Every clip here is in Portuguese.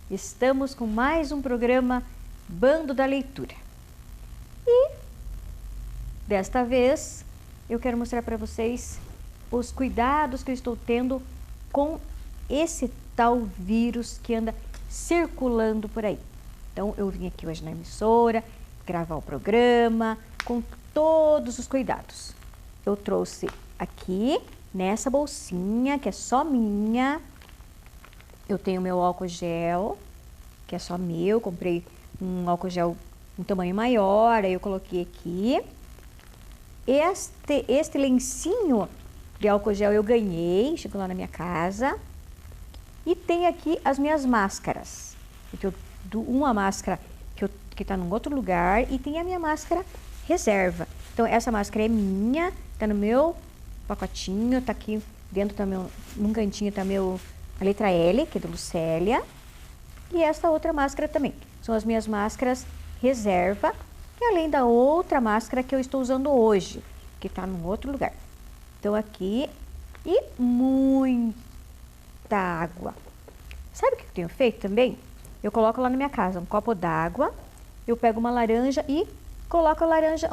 Estamos com mais um programa Bando da Leitura. E desta vez eu quero mostrar para vocês os cuidados que eu estou tendo com esse tal vírus que anda circulando por aí. Então eu vim aqui hoje na emissora gravar o programa com todos os cuidados. Eu trouxe aqui nessa bolsinha que é só minha. Eu tenho meu álcool gel, que é só meu. Comprei um álcool gel um tamanho maior, aí eu coloquei aqui. Este lencinho de álcool gel eu ganhei, chegou lá na minha casa. E tem aqui as minhas máscaras. Eu tenho uma máscara que está num outro lugar e tem a minha máscara reserva. Então essa máscara é minha, está no meu pacotinho, está aqui dentro, tá num cantinho está a letra L, que é do Lucélia. E essa outra máscara também. São as minhas máscaras reserva, e além da outra máscara que eu estou usando hoje, que está num outro lugar. Então aqui, e muita água. Sabe o que eu tenho feito também? Eu coloco lá na minha casa um copo d'água, eu pego uma laranja e coloco a laranja,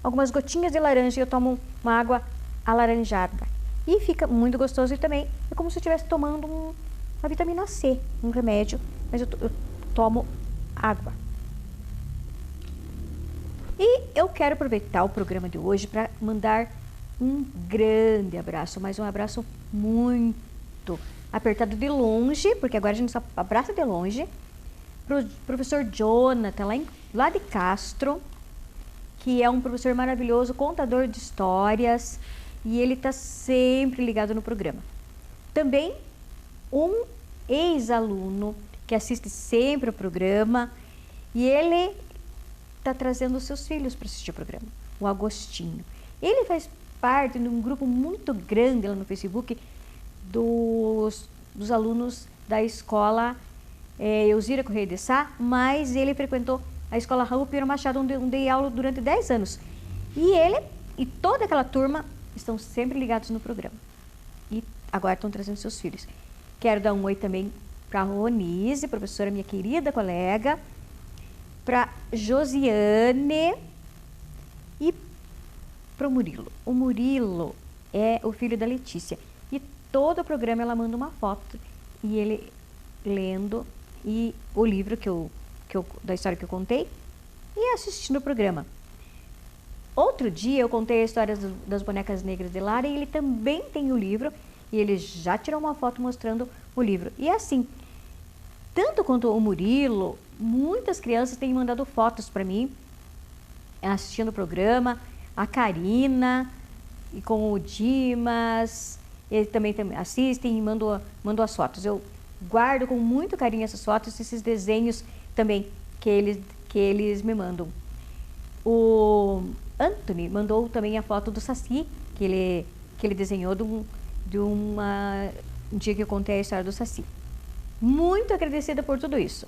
algumas gotinhas de laranja e eu tomo uma água alaranjada. E fica muito gostoso e também é como se eu estivesse tomando uma vitamina C, um remédio, mas eu tomo água. E eu quero aproveitar o programa de hoje para mandar um grande abraço, mas um abraço muito apertado de longe, porque agora a gente só abraça de longe, para o professor Jonathan, lá de Castro, que é um professor maravilhoso, contador de histórias, e ele está sempre ligado no programa. Também um ex-aluno que assiste sempre o programa, e ele está trazendo os seus filhos para assistir o programa, o Agostinho. Ele faz parte de um grupo muito grande lá no Facebook dos alunos da escola Elzira Correia de Sá, mas ele frequentou a escola Raul Pinheiro Machado, onde dei aula durante 10 anos. E ele e toda aquela turma estão sempre ligados no programa. E agora estão trazendo seus filhos. Quero dar um oi também para a Ronise, professora, minha querida colega, para Josiane e para o Murilo. O Murilo é o filho da Letícia. E todo o programa ela manda uma foto e ele lendo e o livro da história que eu contei e assistindo o programa. Outro dia eu contei a história das bonecas negras de Lara e ele também tem o livro e ele já tirou uma foto mostrando o livro. E assim, tanto quanto o Murilo, muitas crianças têm mandado fotos para mim assistindo o programa. A Karina e com o Dimas, eles também assistem e mandou as fotos. Eu guardo com muito carinho essas fotos, esses desenhos também que eles me mandam. O Anthony mandou também a foto do Saci, que ele desenhou de um dia que eu contei a história do Saci. Muito agradecida por tudo isso.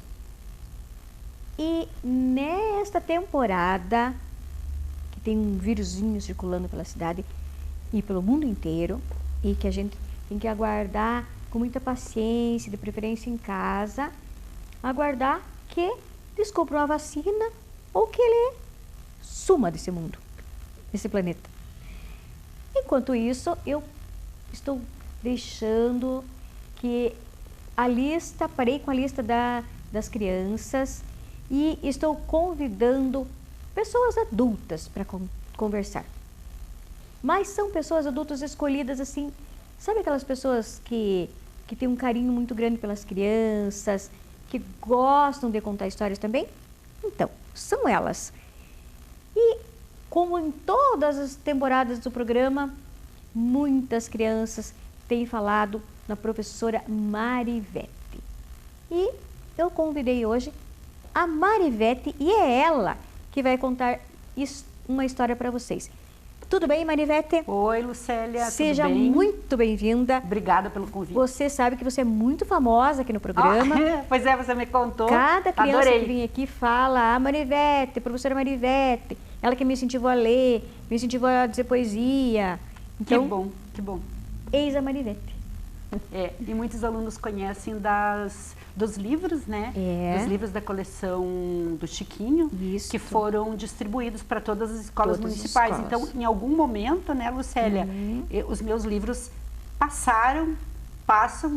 E nesta temporada, que tem um vírusinho circulando pela cidade e pelo mundo inteiro, e que a gente tem que aguardar com muita paciência, de preferência em casa, aguardar que descubra uma vacina ou que ele suma desse mundo, desse planeta. Enquanto isso, eu estou deixando que parei com a lista das crianças e estou convidando pessoas adultas para conversar. Mas são pessoas adultas escolhidas assim, sabe aquelas pessoas que têm um carinho muito grande pelas crianças, que gostam de contar histórias também? Então, são elas. E como em todas as temporadas do programa, muitas crianças têm falado na professora Marivete. E eu convidei hoje a Marivete e é ela que vai contar uma história para vocês. Tudo bem, Marivete? Oi, Lucélia, seja tudo bem? muito bem-vinda. Obrigada pelo convite. Você sabe que você é muito famosa aqui no programa. Pois é, você me contou. Cada criança Adorei. que vem aqui fala, Marivete, professora Marivete, ela que me incentivou a ler, me incentivou a dizer poesia. Então, que bom. Eis a Marivete. E muitos alunos conhecem dos livros, né? Dos livros da coleção do Chiquinho, Isso. que foram distribuídos para todas as escolas municipais. Então, em algum momento, né, Lucélia, os meus livros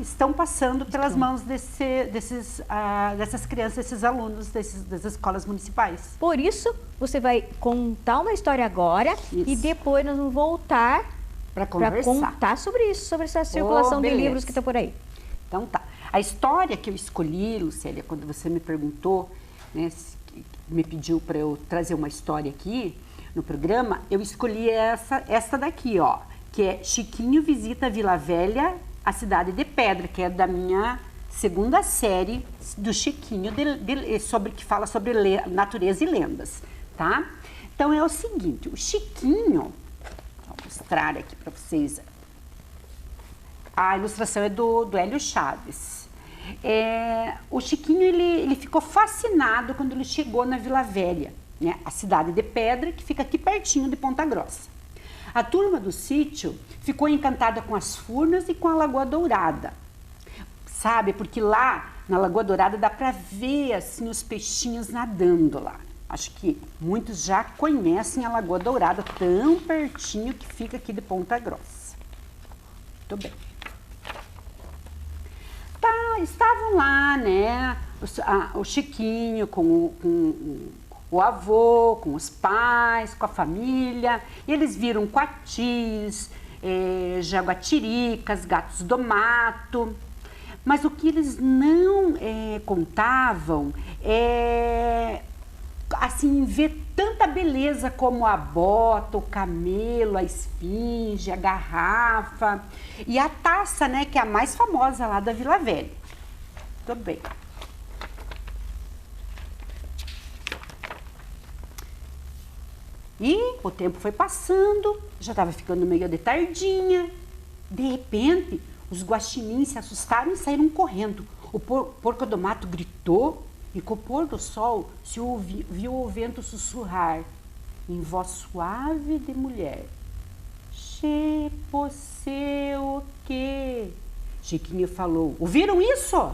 estão passando pelas mãos dessas crianças, desses alunos das escolas municipais. Por isso, você vai contar uma história agora e depois nós vamos voltar para contar sobre isso, sobre essa circulação de livros que está por aí. Então tá. A história que eu escolhi, Lucélia, quando você me perguntou, né, me pediu para eu trazer uma história aqui no programa, eu escolhi essa daqui, ó, que é Chiquinho visita Vila Velha, a cidade de Pedra, que é da minha segunda série do Chiquinho, que fala sobre natureza e lendas, tá? Então é o seguinte, o Chiquinho, vou mostrar aqui para vocês, a ilustração é do Hélio Chaves. O Chiquinho, ele ficou fascinado quando ele chegou na Vila Velha, né? A cidade de Pedra, que fica aqui pertinho de Ponta Grossa. A turma do sítio ficou encantada com as furnas e com a Lagoa Dourada. Sabe, porque lá na Lagoa Dourada dá para ver assim, os peixinhos nadando lá. Acho que muitos já conhecem a Lagoa Dourada, tão pertinho que fica aqui de Ponta Grossa. Muito bem. Estavam lá, né, o Chiquinho com o avô, com os pais, com a família, e eles viram coatis, jaguatiricas, gatos do mato, mas o que eles não contavam assim, ver tanta beleza como a bota, o camelo, a esfinge, a garrafa e a taça, né, que é a mais famosa lá da Vila Velha. Muito bem. E o tempo foi passando, já estava ficando meio de tardinha. De repente, os guaxinins se assustaram e saíram correndo. O porco do mato gritou e com o pôr do sol se viu o vento sussurrar em voz suave de mulher. Che, você o quê? Chiquinho falou. Ouviram isso?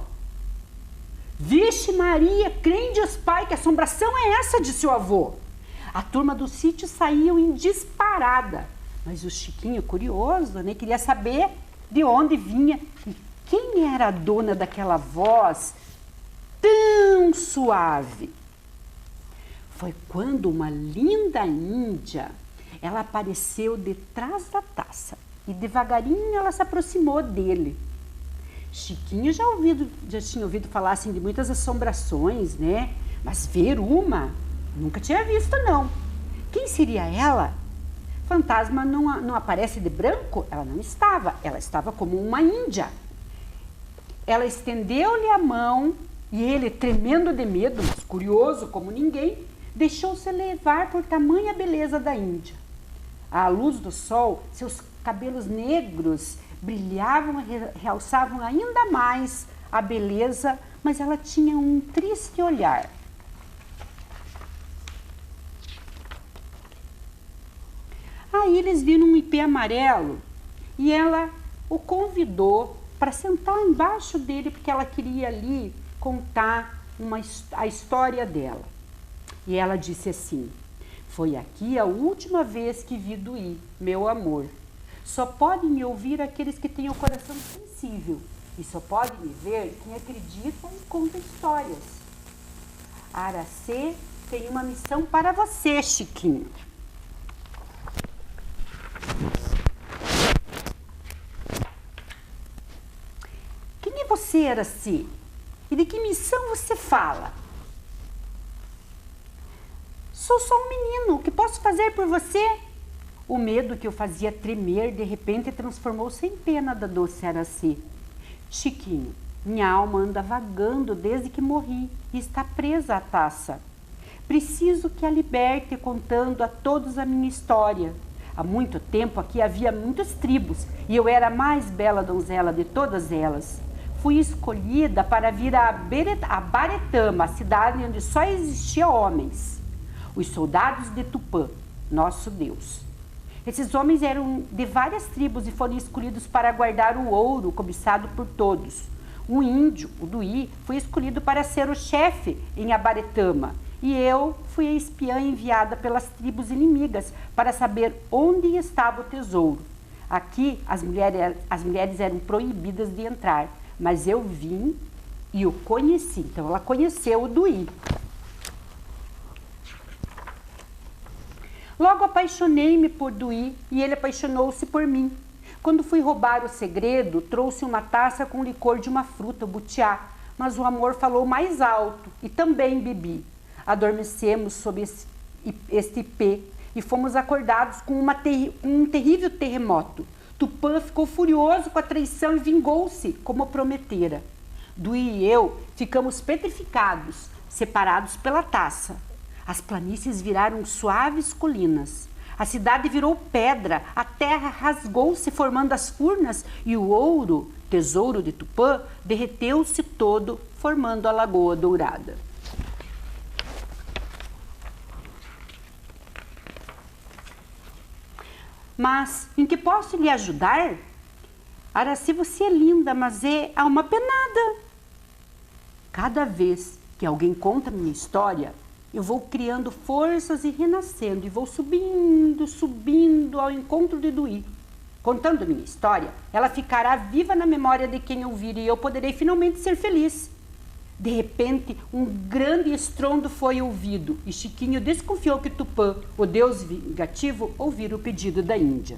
Vixe Maria, crê Deus Pai, que assombração é essa? Disse o avô. A turma do sítio saiu em disparada, mas o Chiquinho, curioso, né, queria saber de onde vinha e quem era a dona daquela voz tão suave. Foi quando uma linda índia, ela apareceu detrás da taça e devagarinho ela se aproximou dele. Chiquinho já tinha ouvido falar assim, de muitas assombrações, né? Mas ver uma, nunca tinha visto não. Quem seria ela? Fantasma não aparece de branco? Ela não estava, ela estava como uma índia. Ela estendeu-lhe a mão e ele, tremendo de medo, mas curioso como ninguém, deixou-se levar por tamanha beleza da índia. À luz do sol, seus cabelos negros brilhavam e realçavam ainda mais a beleza, mas ela tinha um triste olhar. Aí eles viram um ipê amarelo e ela o convidou para sentar embaixo dele, porque ela queria ali contar a história dela. E ela disse assim: foi aqui a última vez que vi Duí, meu amor. Só podem me ouvir aqueles que têm o coração sensível e só podem me ver quem acredita e conta histórias. Aracê tem uma missão para você, Chiquinho. Quem é você, Aracê? E de que missão você fala? Sou só um menino, o que posso fazer por você? O medo que o fazia tremer, de repente, transformou-se em pena da doce Aracê. Chiquinho, minha alma anda vagando desde que morri e está presa à taça. Preciso que a liberte contando a todos a minha história. Há muito tempo aqui havia muitas tribos e eu era a mais bela donzela de todas elas. Fui escolhida para vir a Baretama, a cidade onde só existia homens. Os soldados de Tupã, nosso Deus. Esses homens eram de várias tribos e foram escolhidos para guardar o ouro cobiçado por todos. Um índio, o Duí, foi escolhido para ser o chefe em Abaretama. E eu fui a espiã enviada pelas tribos inimigas para saber onde estava o tesouro. Aqui as mulheres eram proibidas de entrar, mas eu vim e o conheci. Então ela conheceu o Duí. Logo apaixonei-me por Duí e ele apaixonou-se por mim. Quando fui roubar o segredo, trouxe uma taça com licor de uma fruta, o butiá, mas o amor falou mais alto e também bebi. Adormecemos sob este ipê e fomos acordados com um terrível terremoto. Tupã ficou furioso com a traição e vingou-se, como prometera. Duí e eu ficamos petrificados, separados pela taça. As planícies viraram suaves colinas. A cidade virou pedra, a terra rasgou-se formando as furnas e o ouro, tesouro de Tupã, derreteu-se todo, formando a Lagoa Dourada. Mas em que posso lhe ajudar? Araci, você é linda, mas há uma penada. Cada vez que alguém conta minha história, eu vou criando forças e renascendo, e vou subindo ao encontro de Duí. Contando minha história, ela ficará viva na memória de quem ouvir e eu poderei finalmente ser feliz. De repente, um grande estrondo foi ouvido e Chiquinho desconfiou que Tupã, o deus vingativo, ouvira o pedido da Índia.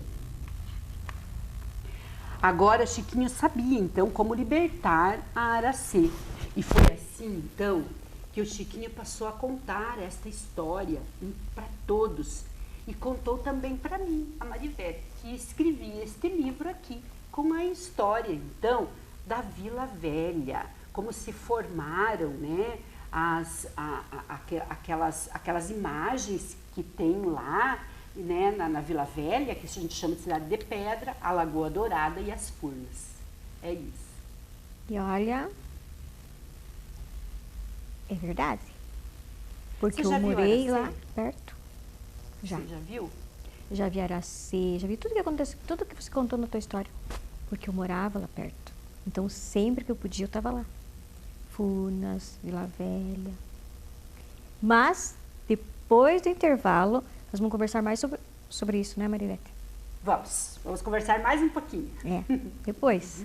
Agora Chiquinho sabia, então, como libertar a Aracê. E foi assim, então, que o Chiquinho passou a contar esta história para todos. E contou também para mim, a Marivete, que escrevi este livro aqui, com a história, então, da Vila Velha. Como se formaram, né, aquelas imagens que tem lá, né, na Vila Velha, que a gente chama de Cidade de Pedra, a Lagoa Dourada e as Furnas. É isso. E olha, é verdade. Porque eu morei lá perto. Já. Você já viu? Já vi Aracê, já vi tudo que aconteceu, tudo que você contou na tua história. Porque eu morava lá perto. Então, sempre que eu podia, eu estava lá. Furnas, Vila Velha. Mas, depois do intervalo, nós vamos conversar mais sobre isso, né, Marivete? Vamos conversar mais um pouquinho. É, depois.